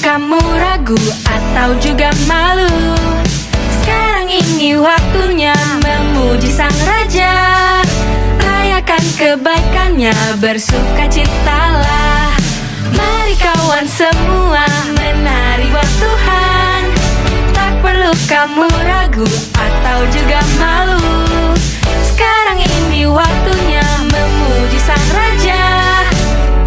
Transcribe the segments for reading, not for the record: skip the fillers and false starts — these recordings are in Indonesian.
kamu ragu atau juga malu? Sekarang ini waktunya memuji Sang Raja. Rayakan kebaikannya, bersukacitalah. Mari kawan semua menari buat Tuhan. Tak perlu kamu ragu atau juga malu. Sekarang ini waktunya memuji Sang Raja.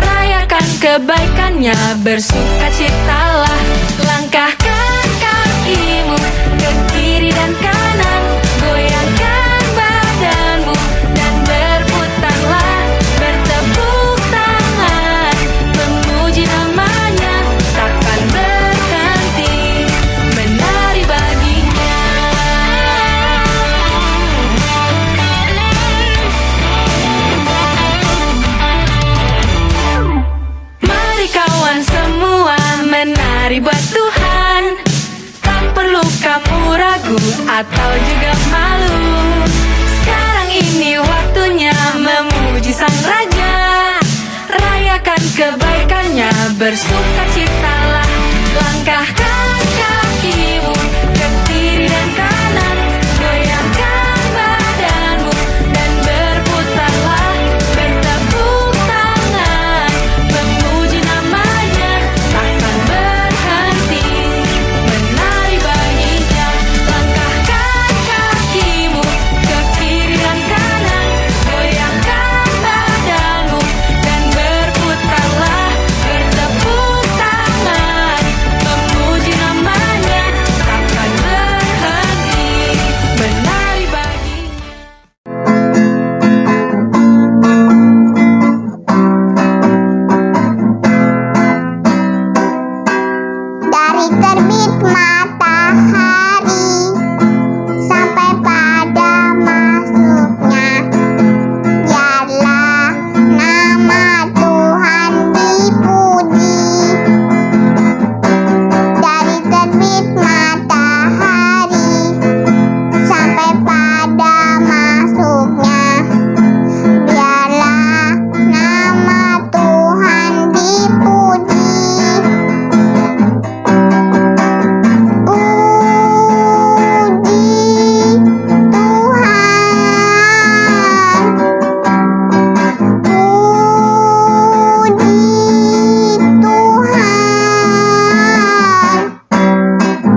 Rayakan kebaikannya, bersukacitalah. Langkahkan kakimu ke kiri dan kanan, goyangkan badanmu dan berputarlah. Bertepuk tangan, memuji namanya, takkan berhenti menari baginya. Mari kawan semua menari buat Tuhan. Tak perlu kamu ragu atau juga malu. Sekarang ini waktunya memuji Sang Raja. Rayakan kebaikannya, bersukacitalah. Langkahkan kakimu ke kiri dan kanan, goyangkan badanmu dan berputarlah. Bertepuk tangan, memuji namanya, takkan berhenti menari baginya. Langkahkan kakimu ke kiri dan kanan, goyangkan badanmu dan berputarlah. Bertepuk tangan, memuji namanya, takkan berhenti menari baginya. Dari terbit matahari sampai pada masuknya, biarlah nama Tuhan dipuji. Dari terbit matahari sampai pada masuknya, biarlah nama Tuhan dipuji.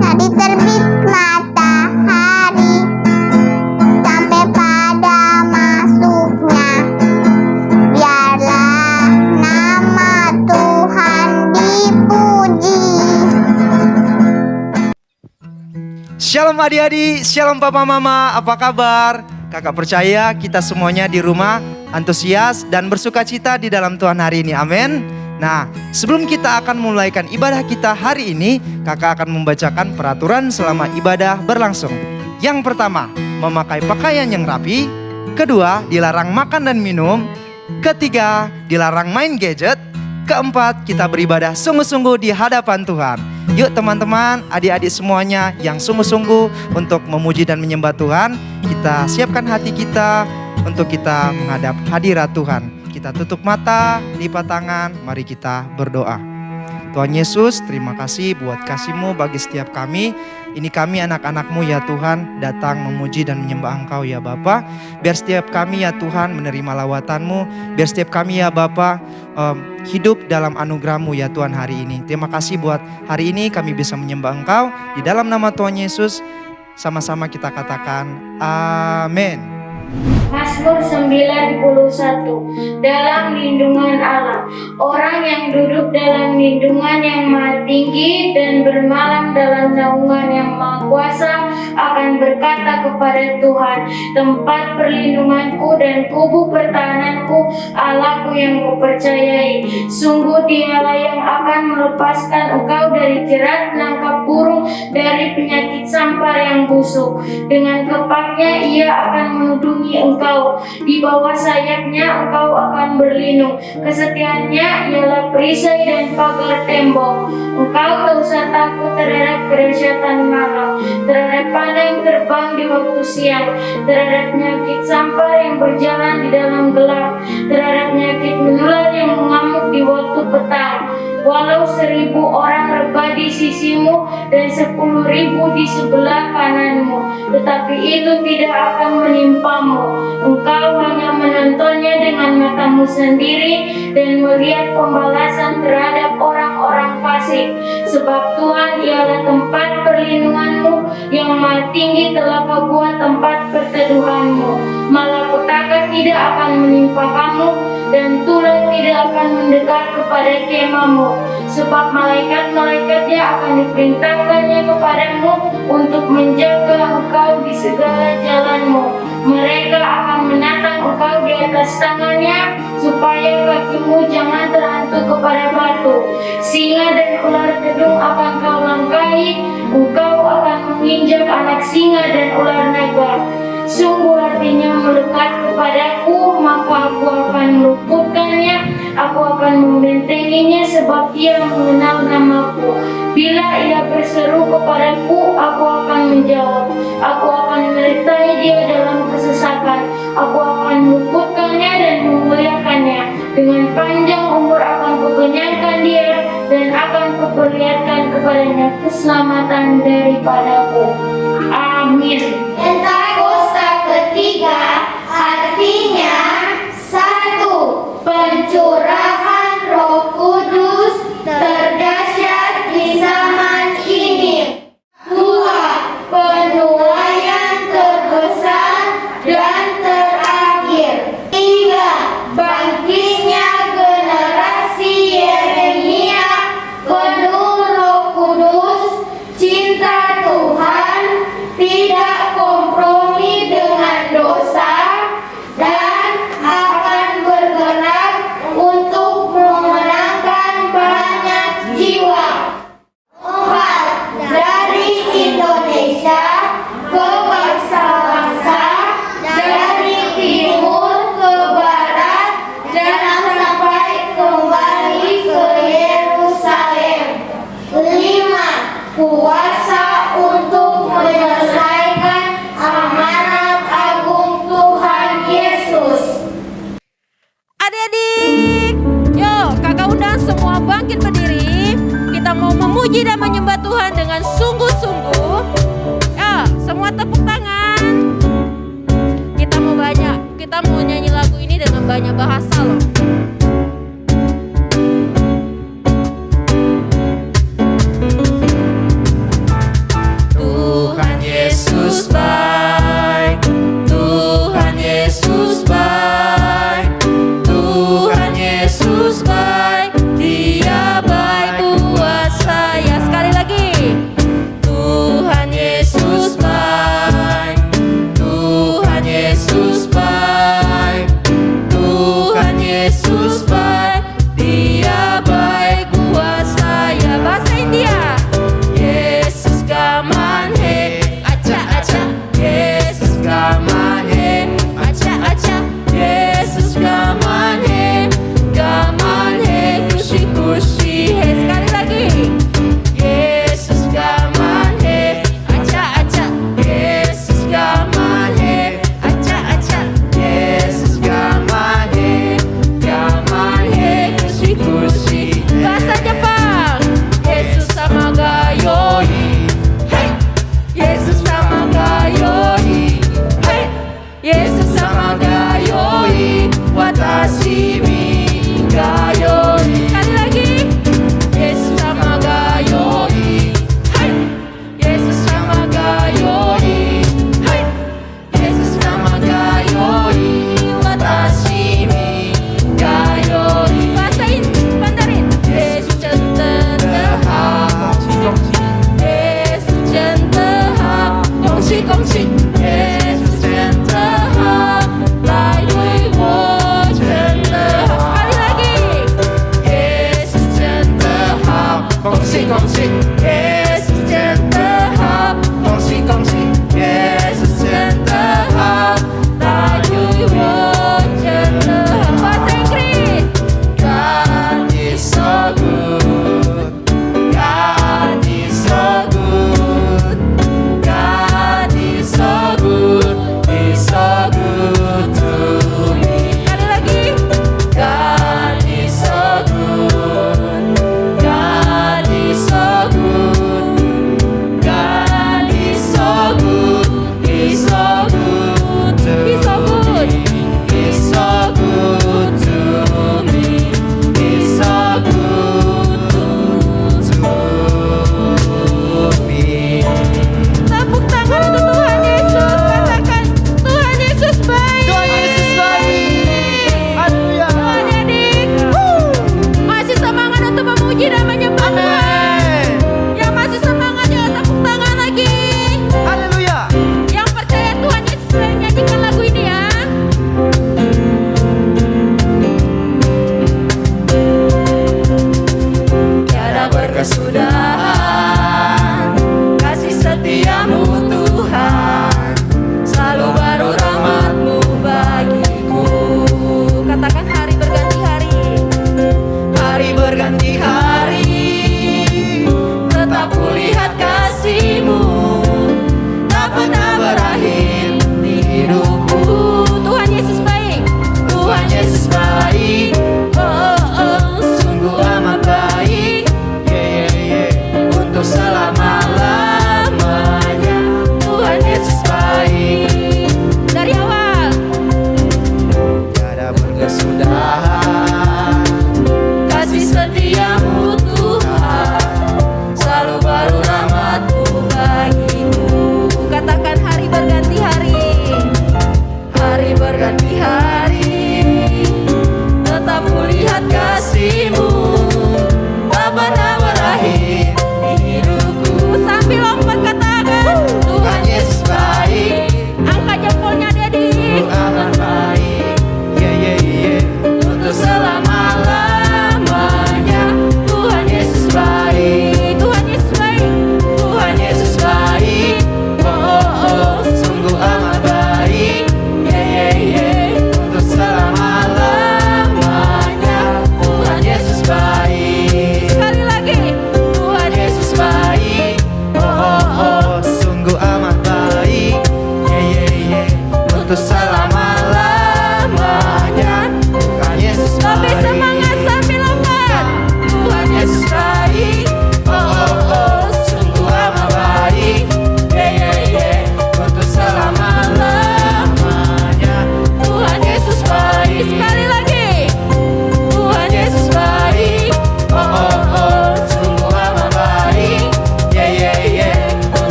Dari terbit matahari sampai pada masuknya, biarlah nama Tuhan dipuji. Shalom adik-adik, shalom papa mama, apa kabar? Kakak percaya kita semuanya di rumah antusias dan bersukacita di dalam Tuhan hari ini, amin. Nah, sebelum kita akan memulaikan ibadah kita hari ini, kakak akan membacakan peraturan selama ibadah berlangsung. Yang pertama, memakai pakaian yang rapi. Kedua, dilarang makan dan minum. Ketiga, dilarang main gadget. Keempat, kita beribadah sungguh-sungguh di hadapan Tuhan. Yuk teman-teman, adik-adik semuanya yang sungguh-sungguh untuk memuji dan menyembah Tuhan, kita siapkan hati kita untuk kita menghadap hadirat Tuhan. Kita tutup mata, lipat tangan, mari kita berdoa. Tuhan Yesus, terima kasih buat kasih-Mu bagi setiap kami. Ini kami anak-anak-Mu ya Tuhan, datang memuji dan menyembah Engkau ya Bapa. Biar setiap kami ya Tuhan menerima lawatan-Mu. Biar setiap kami ya Bapa hidup dalam anugerah-Mu ya Tuhan hari ini. Terima kasih buat hari ini kami bisa menyembah Engkau. Di dalam nama Tuhan Yesus, sama-sama kita katakan amin. Mazmur 91. Dalam lindungan Allah, orang yang duduk dalam lindungan yang maha tinggi dan bermalam dalam naungan yang maha kuasa akan berkata kepada Tuhan, tempat perlindunganku dan kubu pertahananku, Allahku yang kupercayai. Sungguh Dialah yang akan melepaskan engkau dari jerat nangkap burung, dari penyakit sampar yang busuk. Dengan kepaknya Ia akan melindungi engkau, di bawah sayapnya engkau akan berlindung. Kesetiaannya ialah perisai dan pagar tembok. Engkau usah takut terhadap kerajaan malam, terhadap panah yang terbang di waktu siang, terhadap penyakit sampar yang berjalan di dalam gelap, terhadap penyakit menular yang mengamuk di waktu petang. Walau 1000 orang rebah di sisimu dan 10.000 di sebelah kananmu, tetapi itu tidak akan menimpamu. Engkau hanya menontonnya dengan matamu sendiri dan melihat pembalasan terhadap orang-orang fasik. Sebab Tuhan ialah tempat perlindunganmu, yang Maha Tinggi telah Kau buat tempat perteduhanmu. Malapetaka tidak akan menimpa kamu, dan tulah tidak akan mendekat kepada kemahmu. Sebab malaikat-malaikatnya akan diperintahkannya kepadamu untuk menjaga engkau di segala jalanmu. Mereka akan menatang engkau di atas tangannya, supaya kakimu jangan terhantuk kepada batu. Singa dan ular kedung akan kau langkahi, engkau akan menginjak anak singa dan ular naga. Sungguh hatinya melekat kepadaku, maka aku akan meluputkannya, aku akan membentenginya sebab ia mengenal namaku. Bila ia berseru kepadaku, aku akan menjawab. Aku akan menyertai dia dalam kesesakan. Aku akan meluputkannya dan memuliakannya. Dengan panjang umur akan kukenyangkan dia, dan akan kuperlihatkan kepadanya keselamatan daripadaku. Amin. Pentakosta ketiga artinya 1. Pencurahan Roh Kudus terdahsyat di zaman ini. 2. Penuaian terbesar dan terakhir. 3. Bangkitnya generasi Yeremia penuh Roh Kudus, cinta Tuhan, tidak kompromi dengan dosa, dan akan bergerak untuk memenangkan banyak jiwa. 4. Dari Indonesia ke bangsa-bangsa, dari timur ke barat, dan sampai kembali ke Yerusalem. 5. Kuasa untuk menyelesaikan amanat agung Tuhan Yesus. Adik-adik, yuk kakak undang semua bangkit berdiri. Kita mau memuji dan menyembah Tuhan dengan sungguh-sungguh. Ya, semua tepuk tangan. Kita mau nyanyi lagu ini dengan banyak bahasa loh. Tuhan Yesus baik, Tuhan Yesus baik, Tuhan Yesus baik, Dia baik buat saya. Sekali lagi, Tuhan Yesus baik, Tuhan Yesus baik, Tuhan Yesus baik, Dia baik buat saya. Bahasa India. Yesus kaman he, acha acha. Yesus kaman he, acha acha. Yesus kaman he, kushi kushi he. Sekali lagi. Yesus kaman he, acha acha. Yesus kaman he, acha acha. Yesus kaman he, kushi kushi. Bahasa Jepang. Yesus sama gayoi, hey. Yesus sama gayoi, hey. Yesus sama gayoi, watashi mi gayoi. Sekali lagi. Yesus sama gayoi, hey. Yesus sama gayoi, hey. Yesus sama gayoi, watashi mi gayoi. Bahasa Mandarin. Yesus centehap, Yesus centehap, kongsi kongsi. Yesus centehap, lai dui wo centehap. Sekali lagi. Yesus centehap, kongsi kongsi. Yesus centehap, kongsi kongsi. Yesus centehap, lai dui wo centehap. Bahasa Inggris. God is so good. God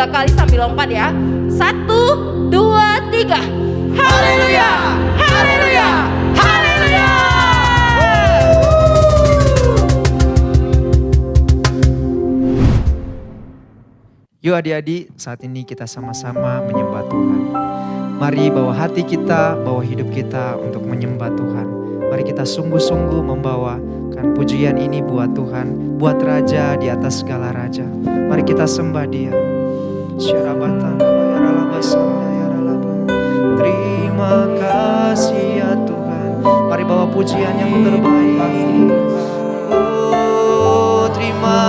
3 kali sambil lompat ya. 1, 2, 3. Haleluya, haleluya, haleluya. Yuk adik-adik, saat ini kita sama-sama menyembah Tuhan. Mari bawa hati kita, bawa hidup kita untuk menyembah Tuhan. Mari kita sungguh-sungguh membawakan pujian ini buat Tuhan, buat Raja di atas segala Raja. Mari kita sembah Dia. Terima kasih ya Tuhan. Mari bawa pujian yang terbaik. Oh, terima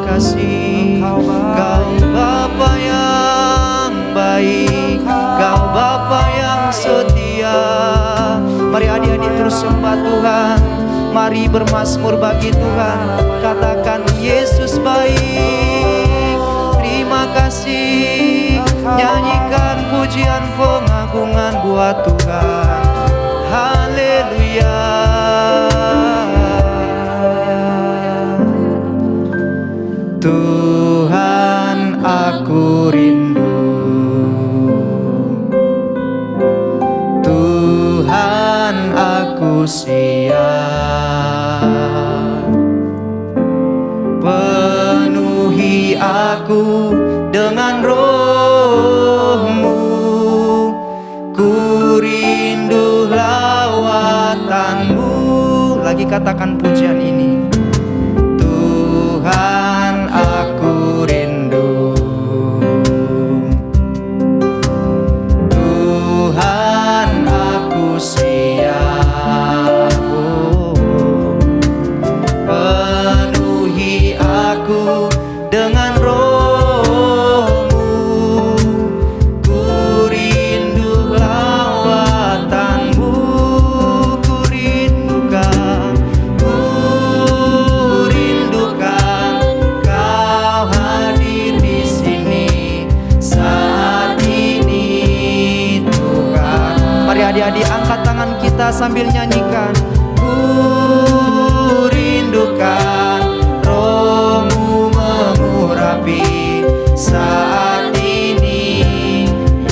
kasih. Kau Bapa yang baik, Kau Bapa yang setia. Mari adik-adik terus sembah Tuhan. Mari bermazmur bagi Tuhan. Katakan Yesus baik. Terima kasih. Nyanyikan pujian pengagungan buat Tuhan. Haleluya. Tuhan, aku rindu. Tuhan, aku siap. Penuhi aku dengan Roh-Mu. Ku rindu lawatan-Mu. Lagi katakan pujian ini. Tuhan, aku rindu. Tuhan, aku siap. Penuhi aku dengan Roh-Mu. Ku rindu lawatan-Mu. Ku rindukan Kau hadir di sini saat ini Tuhan. Mari adik-adik angkat tangan kita sambil nyanyikan. Ku rindukan Roh-Mu mengurapi saat ini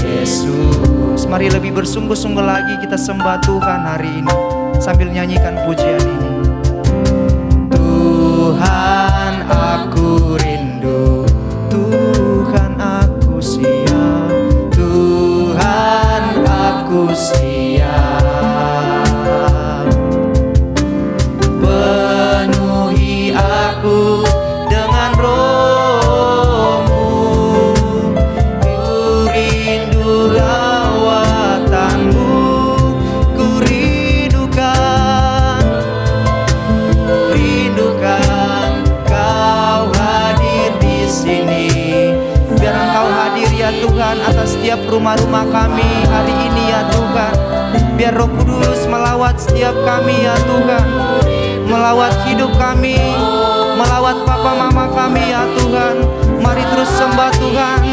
Yesus. Mari lebih bersungguh-sungguh lagi kita sembah Tuhan hari ini sambil nyanyikan pujian ini. Tuhan, aku rindu. Tuhan, aku siap. Tuhan, aku siap. Penuhi aku dengan Roh-Mu. Ku rindu lawatan-Mu. Ku rindukan Kau hadir di sini. Biar Engkau hadir ya Tuhan atas setiap rumah-rumah kami hari ini ya Tuhan. Biar Roh Kudus melawat setiap kami ya Tuhan. Melawat hidup kami, melawat papa mama kami ya Tuhan. Mari terus sembah Tuhan.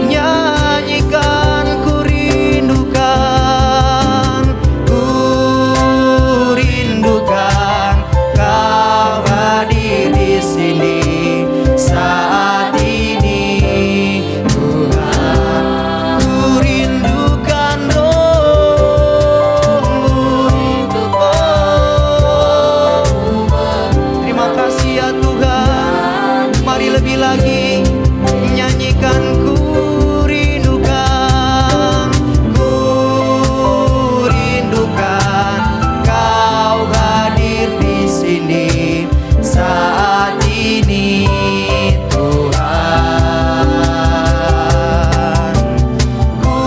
Nyanyikan ku rindukan Kau hadir di sini saat ini Tuhan. Ku rindukan Roh-Mu. Terima kasih ya Tuhan. Mari lebih lagi nyanyikan ku rindukan Kau hadir di sini saat ini Tuhan. Ku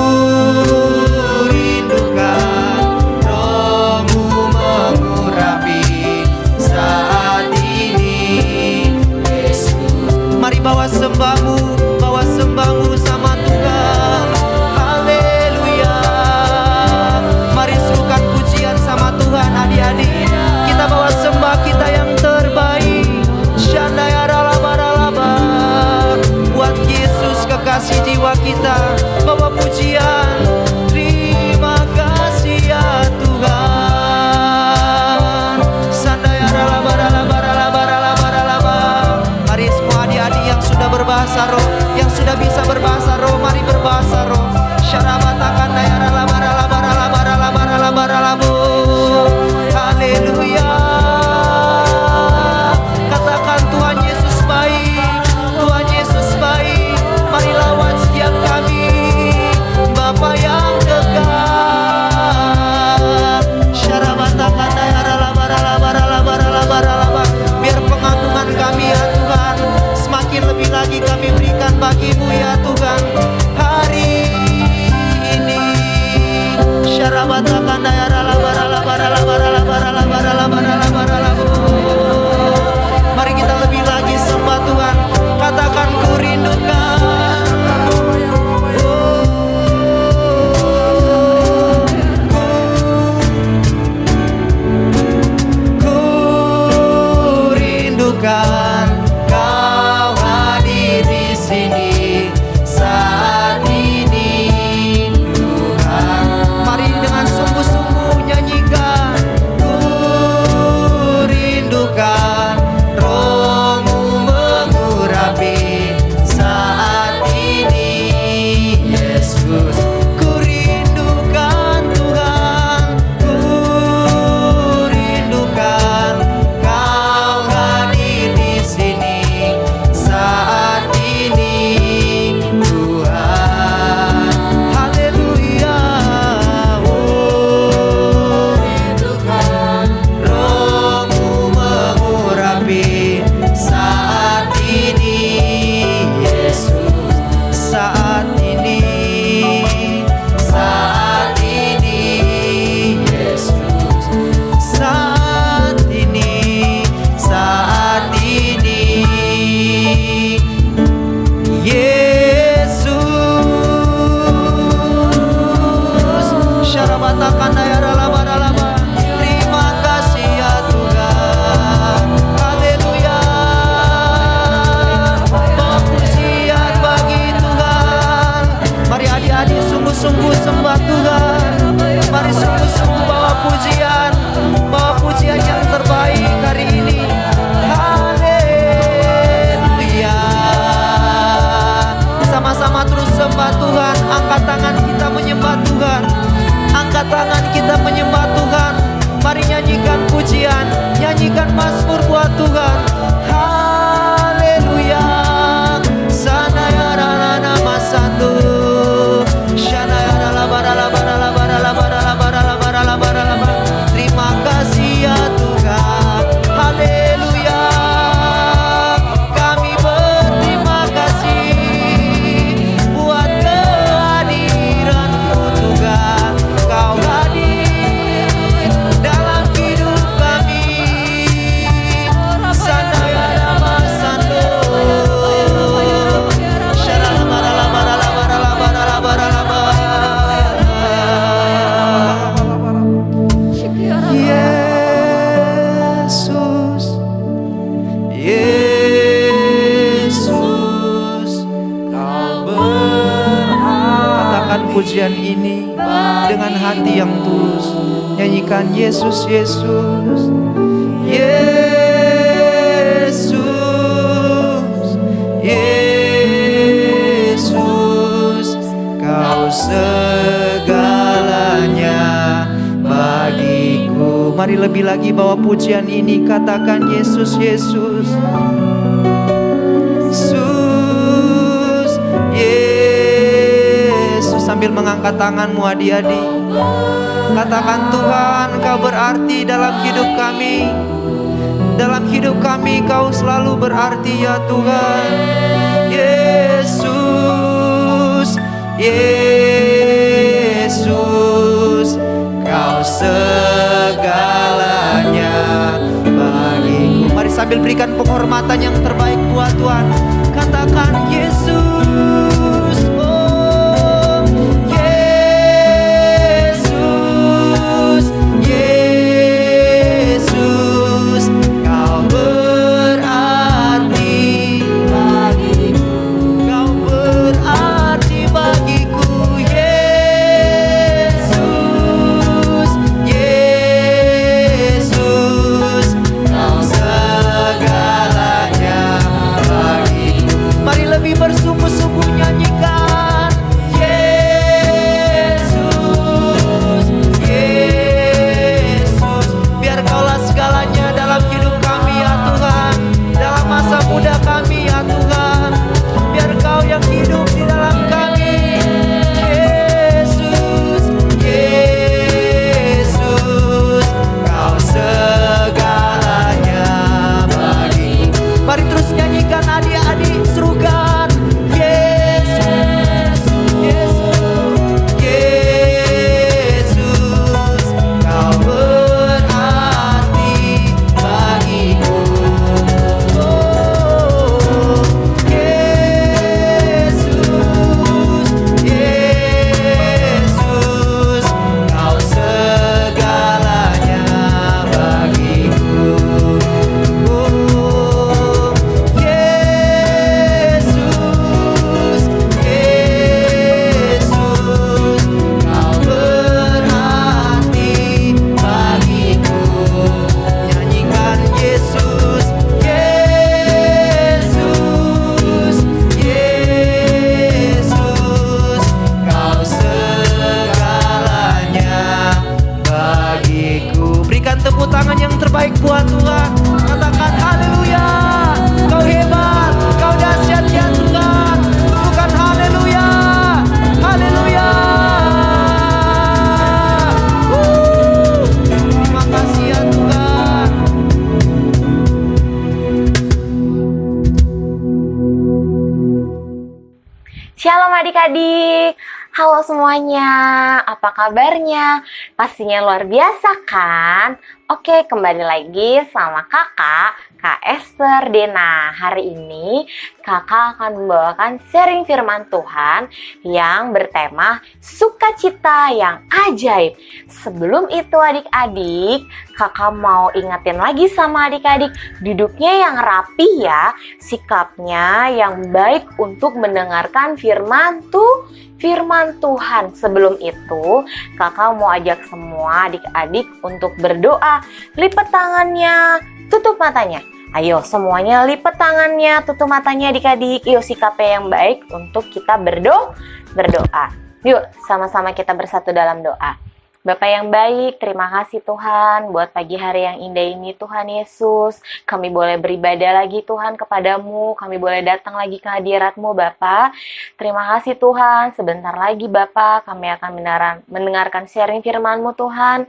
rindukan Roh-Mu mengurapi saat ini Yesus. Mari bawa sembahmu sama Tuhan. Haleluya. Mari serukan pujian sama Tuhan adik-adik. Kita bawa sembah kita yang terbaik. Shandayaralabaralaba. Buat Yesus kekasih jiwa kita. Bawa pujian. Terima kasih ya Tuhan. Shandayaralabaralabaralabaralabaralaba. Mari semua adik-adik yang sudah berbahasa roh, yang sudah bisa berbahasa sungguh-sungguh sembah Tuhan. Mari sungguh-sungguh bawa pujian yang terbaik hari ini. Haleluya. Sama-sama terus sembah Tuhan. Angkat tangan kita menyembah Tuhan. Angkat tangan kita menyembah Tuhan. Mari nyanyikan pujian, nyanyikan mazmur buat Tuhan. Haleluya. Sanaya rana masando. Shanaya la bara la bara la bara la bara la bara la bara la bara la bara. Terima kasih ya Tuhan. Haleluya. Kami berterima kasih buat kehadiran-Mu Tuhan. Kau hadir dalam hidup kami. Sanaya nama sando. Shalala bara la bara la bara la bara la bara la bara. Yesus, Yesus, Kau berhak. Katakan pujian ini dengan hati yang tulus. Nyanyikan Yesus, Yesus, Yesus, Yesus, Kau segalanya bagiku. Mari lebih lagi bawa pujian ini. Katakan Yesus, Yesus, Yesus, Yesus. Sambil mengangkat tanganmu adik-adik, katakan Tuhan, Kau berarti dalam hidup kami. Dalam hidup kami Kau selalu berarti ya Tuhan. Yesus, Yesus, Kau segalanya bagiku. Mari sambil berikan penghormatan yang terbaik buat Tuhan. Katakan Yesus, oh Yesus, Yesus, Kau berarti bagiku. Kau berarti bagiku. Yesus, Yesus, Kau segalanya bagiku. Mari lebih bersungguh-sungguh nyanyikan Yesus, Yesus. Biar Kaulah segalanya dalam hidup kami ya Tuhan. Dalam masa muda kami ya Tuhan. Biar Kau yang hidup di dalam kami. Yesus, Yesus, Kau segalanya bagiku. Mari terus nyanyikan adik-adik, serukan Yesus, Yesus, Yesus, Kau berarti bagiku. Oh, Yesus, Yesus, Kau segalanya bagiku. Oh, Yesus, Yesus, Kau berarti bagiku. Nyanyikan Yesus, Yesus, Yesus, Kau segalanya bagiku. Berikan tepuk tangan yang terbaik buat Tuhan. Katakan haleluya. Kau hebat, Kau dahsyat ya Tuhan. Bukan haleluya. Haleluya. Terima kasih ya Tuhan. Shalom adik-adik, halo semuanya, apa kabarnya? Pastinya luar biasa kan? Oke, kembali lagi sama kakak Kak Esther Dena. Hari ini kakak akan membawakan sharing firman Tuhan yang bertema sukacita yang ajaib. Sebelum itu adik-adik, kakak mau ingetin lagi sama adik-adik, duduknya yang rapi ya, sikapnya yang baik untuk mendengarkan firman Tuhan. Sebelum itu, kakak mau ajak semua adik-adik untuk berdoa. Lipat tangannya, tutup matanya. Ayo semuanya lipat tangannya, tutup matanya adik-adik. Yuk sikapnya yang baik untuk kita berdoa. Yuk sama-sama kita bersatu dalam doa. Bapak yang baik, terima kasih Tuhan buat pagi hari yang indah ini Tuhan Yesus. Kami boleh beribadah lagi Tuhan kepadamu, kami boleh datang lagi ke hadirat-Mu Bapak. Terima kasih Tuhan, sebentar lagi Bapak kami akan mendengarkan sharing firman-Mu Tuhan.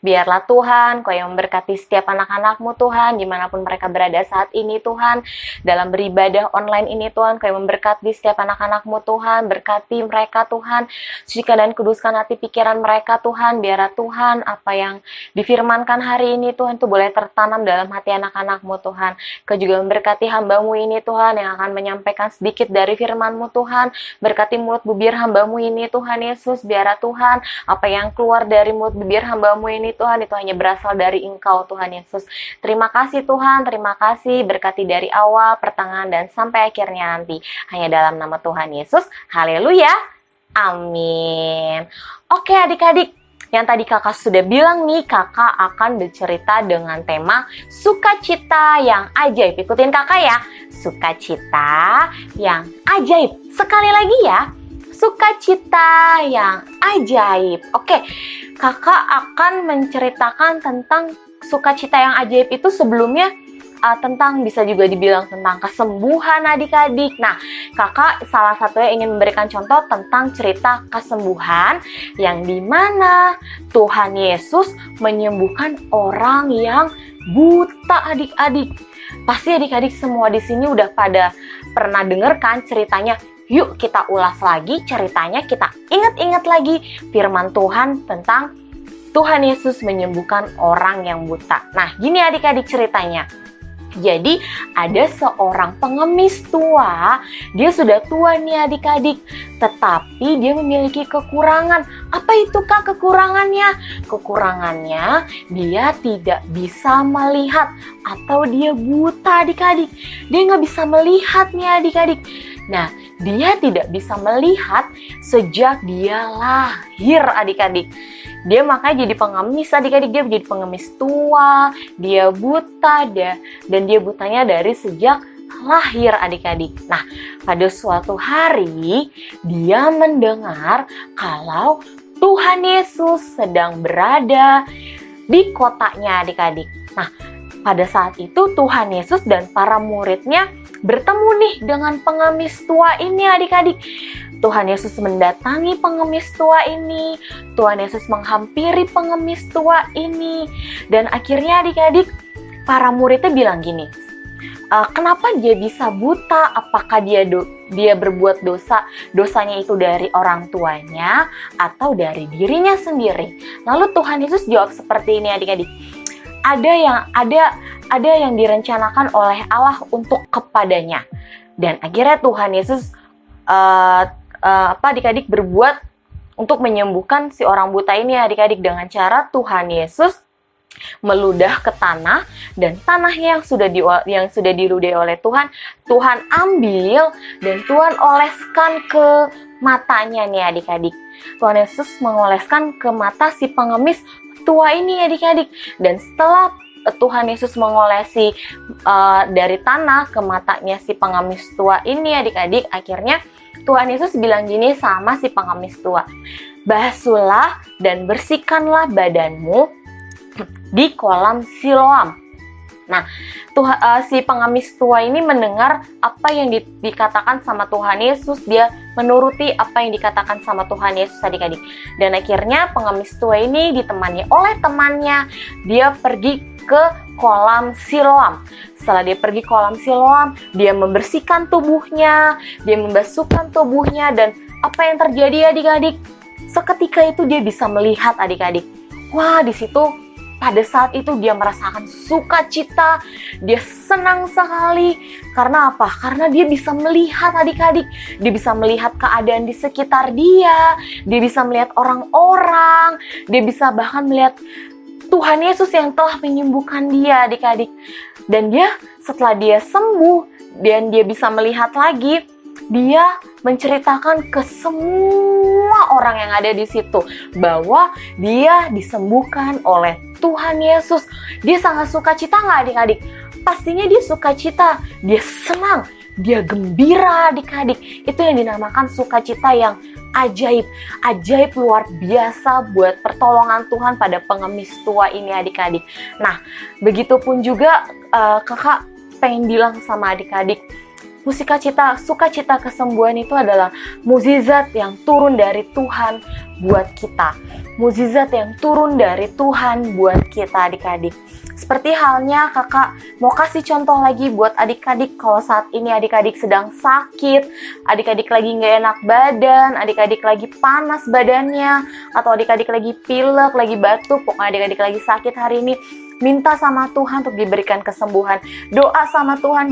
Biarlah Tuhan, Kau yang memberkati setiap anak-anak-Mu Tuhan, dimanapun mereka berada saat ini Tuhan. Dalam beribadah online ini Tuhan, Kau yang memberkati setiap anak-anak-Mu Tuhan, berkati mereka Tuhan. Sucikan dan kuduskan hati pikiran mereka Tuhan. Biarlah Tuhan, apa yang difirmankan hari ini Tuhan, itu boleh tertanam dalam hati anak-anak-Mu Tuhan. Kau juga memberkati hamba-Mu ini Tuhan, yang akan menyampaikan sedikit dari firman-Mu Tuhan. Berkati mulut bibir hamba-Mu ini Tuhan Yesus. Biarlah Tuhan, apa yang keluar dari mulut bibir hamba-Mu ini Tuhan, itu hanya berasal dari Engkau Tuhan Yesus. Terima kasih Tuhan, terima kasih, berkati dari awal, pertengahan, dan sampai akhirnya nanti. Hanya dalam nama Tuhan Yesus. Haleluya. Amin. Oke adik-adik, yang tadi kakak sudah bilang nih, kakak akan bercerita dengan tema sukacita yang ajaib. Ikutin kakak ya, sukacita yang ajaib. Sekali lagi ya, sukacita yang ajaib. Oke, kakak akan menceritakan tentang sukacita yang ajaib itu sebelumnya tentang, bisa juga dibilang tentang kesembuhan adik-adik. Nah, kakak salah satunya ingin memberikan contoh tentang cerita kesembuhan yang dimana Tuhan Yesus menyembuhkan orang yang buta adik-adik. Pasti adik-adik semua di sini udah pada pernah dengar kan ceritanya. Yuk kita ulas lagi ceritanya, kita ingat-ingat lagi firman Tuhan tentang Tuhan Yesus menyembuhkan orang yang buta. Nah, gini adik-adik ceritanya. Jadi ada seorang pengemis tua, dia sudah tua nih adik-adik, tetapi dia memiliki kekurangan. Apa itu kak kekurangannya? Kekurangannya dia tidak bisa melihat atau dia buta adik-adik. Dia nggak bisa melihat nih adik-adik. Nah, dia tidak bisa melihat sejak dia lahir adik-adik. Dia makanya jadi pengemis adik-adik, dia jadi pengemis tua, dia buta, dan dia butanya dari sejak lahir adik-adik. Nah, pada suatu hari dia mendengar kalau Tuhan Yesus sedang berada di kotanya adik-adik. Nah, pada saat itu Tuhan Yesus dan para muridnya bertemu nih dengan pengemis tua ini adik-adik. Tuhan Yesus mendatangi pengemis tua ini, Tuhan Yesus menghampiri pengemis tua ini, dan akhirnya adik-adik para muridnya bilang gini, kenapa dia bisa buta? Apakah dia berbuat dosanya itu dari orang tuanya atau dari dirinya sendiri? Lalu Tuhan Yesus jawab seperti ini adik-adik, ada yang direncanakan oleh Allah untuk kepadanya, dan akhirnya Tuhan Yesus adik-adik berbuat untuk menyembuhkan si orang buta ini adik-adik dengan cara Tuhan Yesus meludah ke tanah, dan tanahnya yang sudah diludahi oleh Tuhan ambil dan Tuhan oleskan ke matanya nih adik-adik. Tuhan Yesus mengoleskan ke mata si pengemis tua ini adik-adik, dan setelah Tuhan Yesus mengolesi dari tanah ke matanya si pengemis tua ini adik-adik, akhirnya Tuhan Yesus bilang gini sama si pengemis tua, basuhlah dan bersihkanlah badanmu di kolam Siloam. Nah, si pengemis tua ini mendengar apa yang dikatakan sama Tuhan Yesus, dia menuruti apa yang dikatakan sama Tuhan Yesus adik-adik. Dan akhirnya pengemis tua ini ditemani oleh temannya, dia pergi ke kolam Siloam. Setelah dia pergi kolam Siloam, dia membersihkan tubuhnya, dia membasuhkan tubuhnya, dan apa yang terjadi adik-adik? Seketika itu dia bisa melihat adik-adik. Wah, di situ pada saat itu dia merasakan sukacita, dia senang sekali. Karena apa? Karena dia bisa melihat adik-adik, dia bisa melihat keadaan di sekitar dia bisa melihat orang-orang, dia bisa bahkan melihat Tuhan Yesus yang telah menyembuhkan dia adik-adik. Dan dia setelah dia sembuh dan dia bisa melihat lagi, dia menceritakan ke semua orang yang ada di situ bahwa dia disembuhkan oleh Tuhan Yesus. Dia sangat sukacita nggak adik-adik? Pastinya dia sukacita, dia senang, dia gembira adik-adik. Itu yang dinamakan sukacita yang ajaib. Ajaib luar biasa buat pertolongan Tuhan pada pengemis tua ini adik-adik. Nah, begitupun juga kakak pengen bilang sama adik-adik, sukacita kesembuhan itu adalah mukjizat yang turun dari Tuhan buat kita. Mukjizat yang turun dari Tuhan buat kita adik-adik. Seperti halnya kakak mau kasih contoh lagi buat adik-adik kalau saat ini adik-adik sedang sakit, adik-adik lagi nggak enak badan, adik-adik lagi panas badannya, atau adik-adik lagi pilek, lagi batuk, pokoknya adik-adik lagi sakit hari ini, minta sama Tuhan untuk diberikan kesembuhan. Doa sama Tuhan,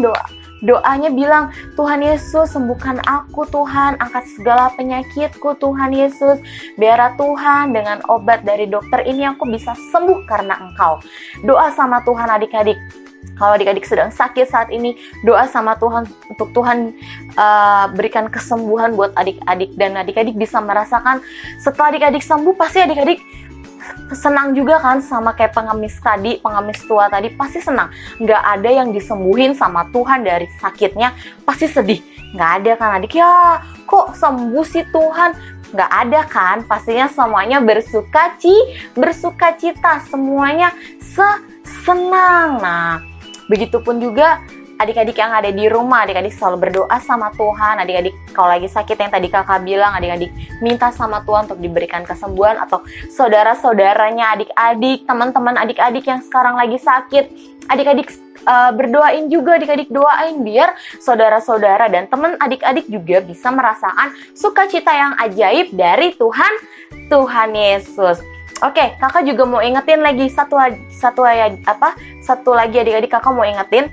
doanya bilang, Tuhan Yesus sembuhkan aku Tuhan, angkat segala penyakitku Tuhan Yesus, biar Tuhan dengan obat dari dokter ini aku bisa sembuh karena Engkau. Doa sama Tuhan adik-adik. Kalau adik-adik sedang sakit saat ini, doa sama Tuhan untuk Tuhan berikan kesembuhan buat adik-adik. Dan adik-adik bisa merasakan setelah adik-adik sembuh, pasti adik-adik senang juga kan, sama kayak pengemis tua tadi pasti senang. Nggak ada yang disembuhin sama Tuhan dari sakitnya pasti sedih. Nggak ada kan adik, ya kok sembuh sih Tuhan? Nggak ada kan, pastinya semuanya bersukacita, semuanya senang. Nah, begitupun juga adik-adik yang ada di rumah, adik-adik selalu berdoa sama Tuhan. Adik-adik kalau lagi sakit yang tadi kakak bilang, adik-adik minta sama Tuhan untuk diberikan kesembuhan. Atau saudara-saudaranya adik-adik, teman-teman adik-adik yang sekarang lagi sakit, adik-adik berdoain juga, adik-adik doain biar saudara-saudara dan teman adik-adik juga bisa merasakan sukacita yang ajaib dari Tuhan Yesus. Oke, kakak juga mau ingetin lagi satu lagi adik-adik, kakak mau ingetin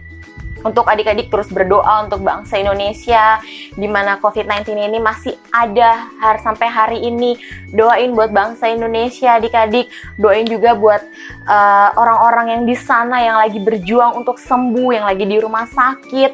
untuk adik-adik terus berdoa untuk bangsa Indonesia, di mana COVID-19 ini masih ada sampai hari ini. Doain buat bangsa Indonesia adik-adik, doain juga buat orang-orang yang di sana yang lagi berjuang untuk sembuh, yang lagi di rumah sakit,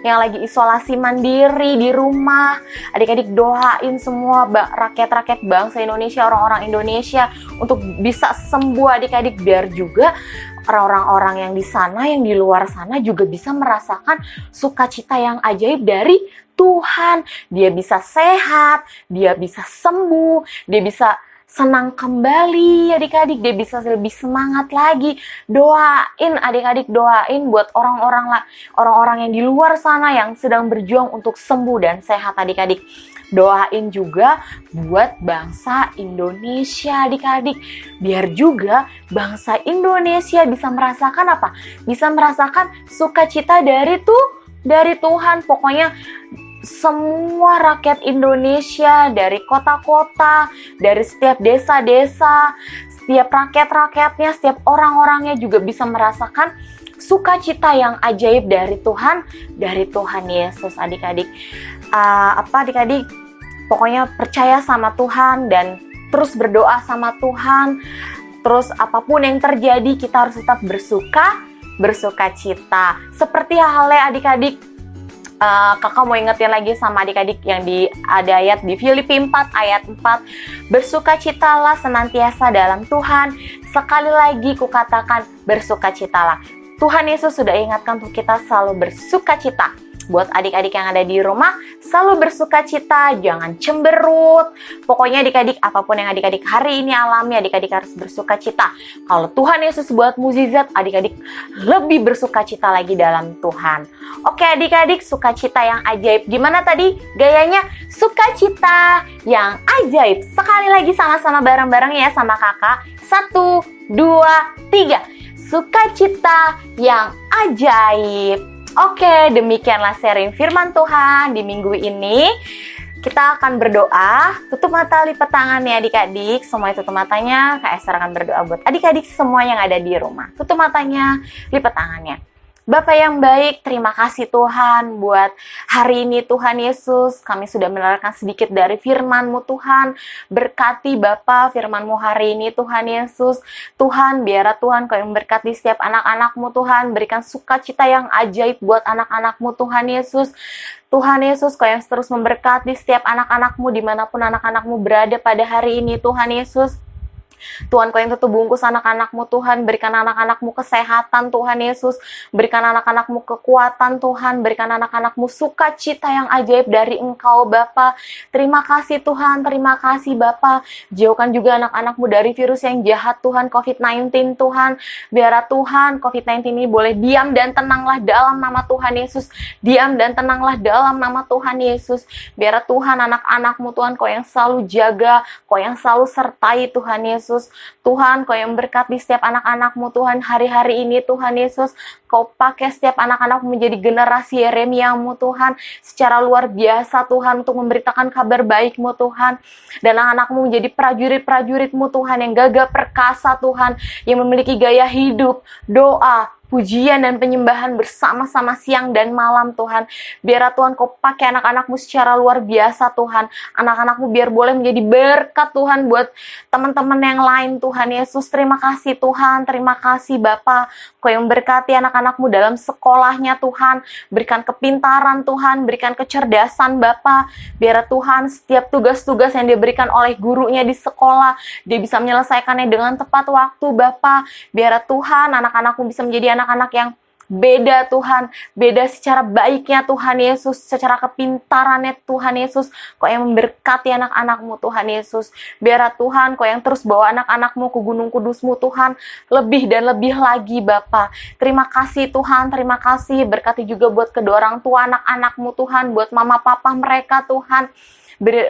yang lagi isolasi mandiri di rumah. Adik-adik doain semua rakyat-rakyat bangsa Indonesia, orang-orang Indonesia untuk bisa sembuh adik-adik, biar juga orang-orang yang di sana, yang di luar sana juga bisa merasakan sukacita yang ajaib dari Tuhan. Dia bisa sehat, dia bisa sembuh, dia bisa senang kembali adik-adik, dia bisa lebih semangat lagi. Doain adik-adik, doain buat orang-orang yang di luar sana yang sedang berjuang untuk sembuh dan sehat adik-adik. Doain juga buat bangsa Indonesia adik-adik, biar juga bangsa Indonesia bisa merasakan apa? Bisa merasakan sukacita dari Tuhan. Pokoknya semua rakyat Indonesia, dari kota-kota, dari setiap desa-desa, setiap rakyat-rakyatnya, setiap orang-orangnya juga bisa merasakan sukacita yang ajaib dari Tuhan Yesus adik-adik. Adik-adik, pokoknya percaya sama Tuhan dan terus berdoa sama Tuhan. Terus apapun yang terjadi kita harus tetap bersukacita. Seperti halnya adik-adik, kakak mau ingetin lagi sama adik-adik yang ada ayat di Filipi 4 ayat 4. Bersukacitalah senantiasa dalam Tuhan. Sekali lagi kukatakan bersukacitalah. Tuhan Yesus sudah ingatkan untuk kita selalu bersukacita. Buat adik-adik yang ada di rumah, selalu bersukacita, jangan cemberut. Pokoknya adik-adik, apapun yang adik-adik hari ini alami, adik-adik harus bersukacita. Kalau Tuhan Yesus buat mukjizat, adik-adik lebih bersukacita lagi dalam Tuhan. Oke adik-adik, sukacita yang ajaib. Gimana tadi gayanya? Sukacita yang ajaib. Sekali lagi sama-sama bareng-bareng ya sama kakak. 1, 2, 3. Sukacita yang ajaib. Oke, demikianlah sharing firman Tuhan di minggu ini. Kita akan berdoa, tutup mata, lipat tangan ya adik-adik. Semuanya tutup matanya, Kak Esther akan berdoa buat adik-adik semua yang ada di rumah. Tutup matanya, lipat tangannya. Bapak yang baik, terima kasih Tuhan buat hari ini Tuhan Yesus. Kami sudah mendengarkan sedikit dari firman-Mu Tuhan. Berkati Bapak firman-Mu hari ini Tuhan Yesus. Tuhan, biarlah Tuhan Kau yang berkati setiap anak-anak-Mu Tuhan. Berikan sukacita yang ajaib buat anak-anak-Mu Tuhan Yesus. Tuhan Yesus, Kau yang terus memberkati setiap anak-anak-Mu dimanapun anak-anak-Mu berada pada hari ini Tuhan Yesus. Tuhan, Kau yang tutup bungkus anak-anak-Mu Tuhan, berikan anak-anak-Mu kesehatan Tuhan Yesus, berikan anak-anak-Mu kekuatan Tuhan, berikan anak-anak-Mu sukacita yang ajaib dari Engkau Bapa. Terima kasih Tuhan, terima kasih Bapa. Jauhkan juga anak-anak-Mu dari virus yang jahat Tuhan, COVID-19 Tuhan. Biarlah Tuhan COVID-19 ini boleh diam dan tenanglah dalam nama Tuhan Yesus. Diam dan tenanglah dalam nama Tuhan Yesus. Biarlah Tuhan anak-anak-Mu Tuhan, Kau yang selalu jaga, Kau yang selalu sertai Tuhan Yesus. Tuhan, Kau yang berkati setiap anak-anak-Mu Tuhan hari-hari ini Tuhan Yesus. Kau pakai setiap anak-anak menjadi generasi Yeremia-Mu Tuhan secara luar biasa Tuhan untuk memberitakan kabar baik-Mu Tuhan. Dan anak-anak-Mu menjadi prajurit-prajurit-Mu Tuhan yang gagah perkasa Tuhan, yang memiliki gaya hidup, doa, pujian dan penyembahan bersama-sama siang dan malam Tuhan. Biarlah Tuhan Kau pakai anak-anak-Mu secara luar biasa Tuhan. Anak-anak-Mu biar boleh menjadi berkat Tuhan buat teman-teman yang lain Tuhan Yesus. Terima kasih Tuhan, terima kasih Bapa. Kau yang berkati anak-anak-Mu dalam sekolahnya Tuhan. Berikan kepintaran Tuhan, berikan kecerdasan Bapa. Biar Tuhan setiap tugas-tugas yang diberikan oleh gurunya di sekolah, dia bisa menyelesaikannya dengan tepat waktu Bapa. Biar Tuhan anak-anak-Mu bisa menjadi anak-anak yang beda Tuhan, beda secara baiknya Tuhan Yesus, secara kepintarannya Tuhan Yesus. Kau yang memberkati anak-anak-Mu Tuhan Yesus. Biarlah Tuhan Kau yang terus bawa anak-anak-Mu ke gunung kudus-Mu Tuhan, lebih dan lebih lagi Bapa. Terima kasih Tuhan, terima kasih. Berkati juga buat kedua orang tua anak-anak-Mu Tuhan, buat mama papa mereka Tuhan.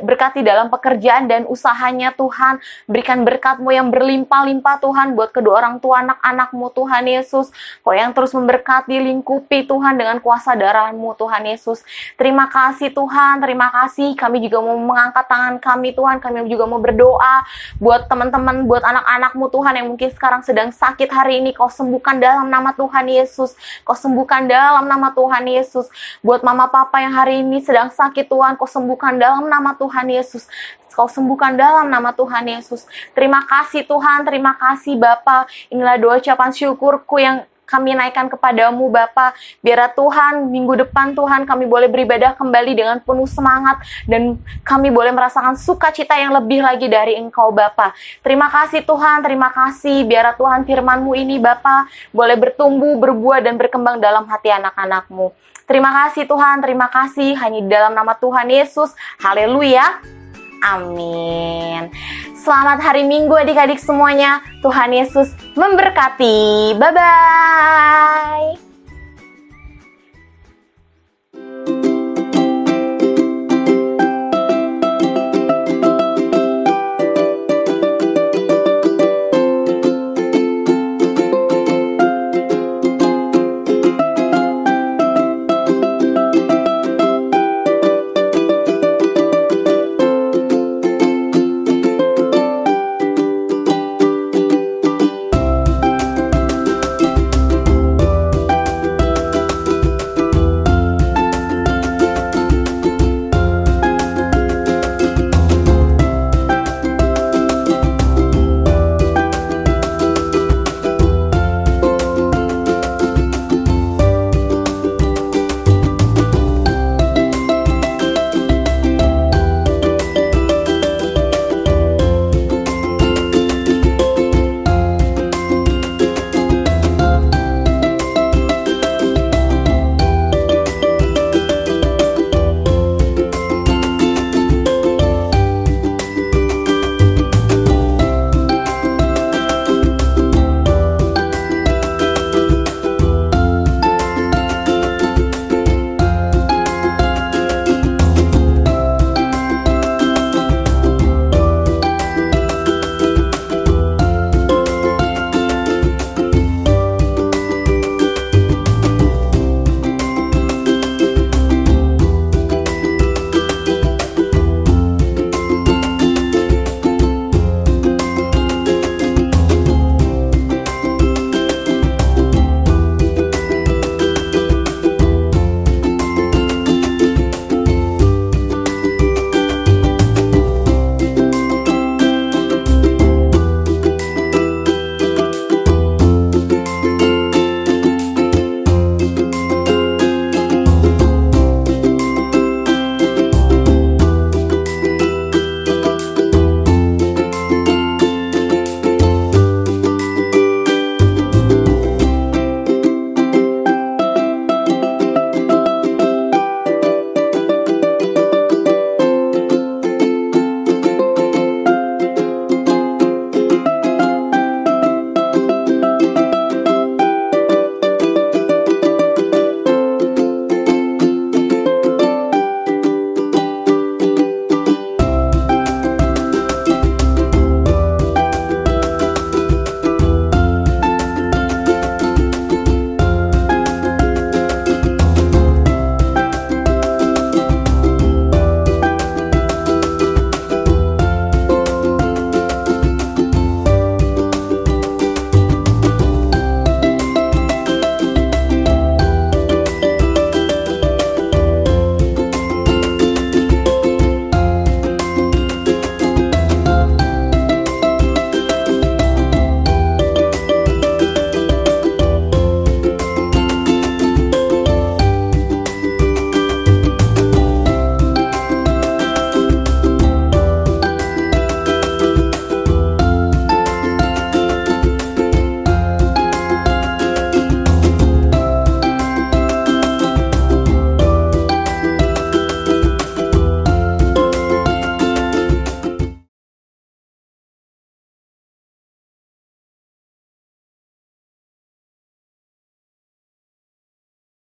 Berkati dalam pekerjaan dan usahanya Tuhan. Berikan berkat-Mu yang berlimpah-limpah Tuhan buat kedua orang tua anak-anak-Mu Tuhan Yesus. Kau yang terus memberkati, lingkupi Tuhan dengan kuasa darah-Mu Tuhan Yesus. Terima kasih Tuhan, terima kasih. Kami juga mau mengangkat tangan kami Tuhan. Kami juga mau berdoa buat teman-teman, buat anak-anak-Mu Tuhan yang mungkin sekarang sedang sakit hari ini. Kau sembuhkan dalam nama Tuhan Yesus. Kau sembuhkan dalam nama Tuhan Yesus. Buat mama papa yang hari ini sedang sakit Tuhan, Kau sembuhkan dalam nama Tuhan Yesus. Kau sembuhkan dalam nama Tuhan Yesus. Terima kasih Tuhan, terima kasih Bapa. Inilah doa ucapan syukurku yang kami naikkan kepadamu Bapa. Biar Tuhan minggu depan Tuhan kami boleh beribadah kembali dengan penuh semangat dan kami boleh merasakan sukacita yang lebih lagi dari Engkau Bapa. Terima kasih Tuhan, terima kasih. Biar Tuhan firman-Mu ini Bapa boleh bertumbuh, berbuah dan berkembang dalam hati anak-anak-Mu. Terima kasih Tuhan, terima kasih. Hanya di dalam nama Tuhan Yesus. Haleluya. Amin. Selamat hari Minggu adik-adik semuanya. Tuhan Yesus memberkati. Bye-bye.